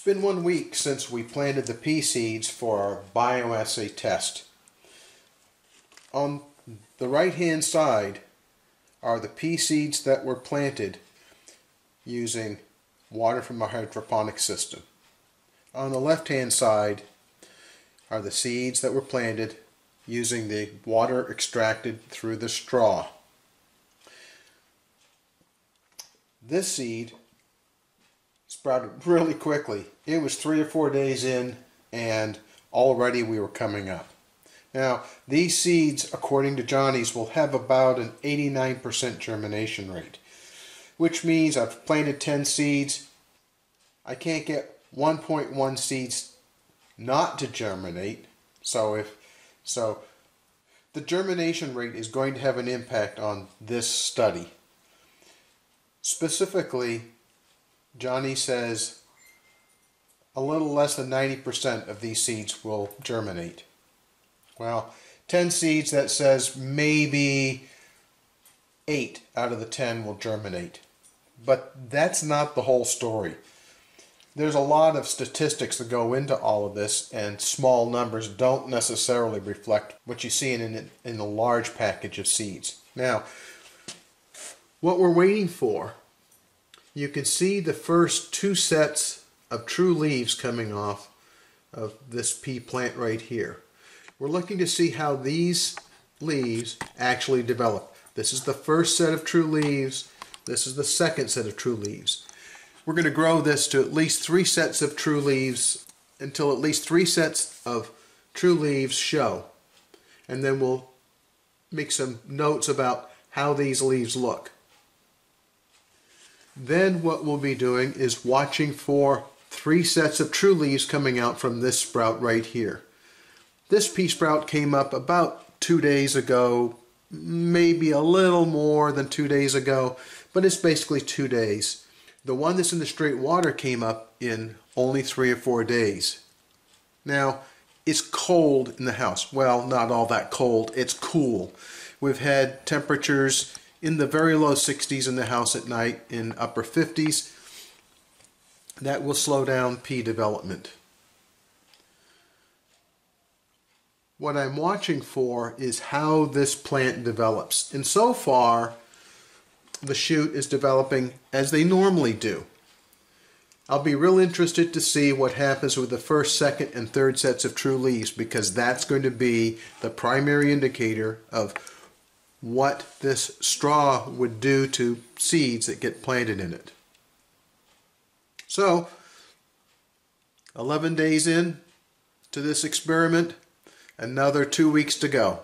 been 1 week since we planted the pea seeds for our bioassay test. On the right hand side are the pea seeds that were planted using water from our hydroponic system. On the left hand side are the seeds that were planted using the water extracted through the straw. This seed sprouted really quickly. It was 3 or 4 days in and already we were coming up. Now these seeds, according to Johnny's, will have about an 89% germination rate, which means I've planted 10 seeds. I can't get 1.1 seeds not to germinate, so the germination rate is going to have an impact on this study. Specifically, Johnny says a little less than 90% of these seeds will germinate. Well, 10 seeds, that says maybe 8 out of the 10 will germinate. But that's not the whole story. There's a lot of statistics that go into all of this, and small numbers don't necessarily reflect what you see in a large package of seeds. Now, what we're waiting for, you can see the first 2 sets of true leaves coming off of this pea plant right here. We're looking to see how these leaves actually develop. This is the first set of true leaves. This is the second set of true leaves. We're going to grow this to at least 3 sets of true leaves until at least 3 sets of true leaves show. And then we'll make some notes about how these leaves look. Then what we'll be doing is watching for 3 sets of true leaves coming out from this sprout right here. This pea sprout came up about 2 days ago, maybe a little more than 2 days ago, but it's basically 2 days. The one that's in the straight water came up in only 3 or 4 days. Now, it's cold in the house. Well, not all that cold. It's cool. We've had temperatures in the very low 60s in the house at night, in upper 50s. That will slow down pea development. What I'm watching for is how this plant develops. And so far, the shoot is developing as they normally do. I'll be real interested to see what happens with the first, second, and third sets of true leaves, because that's going to be the primary indicator of what this straw would do to seeds that get planted in it. So, 11 days in to this experiment, another 2 weeks to go.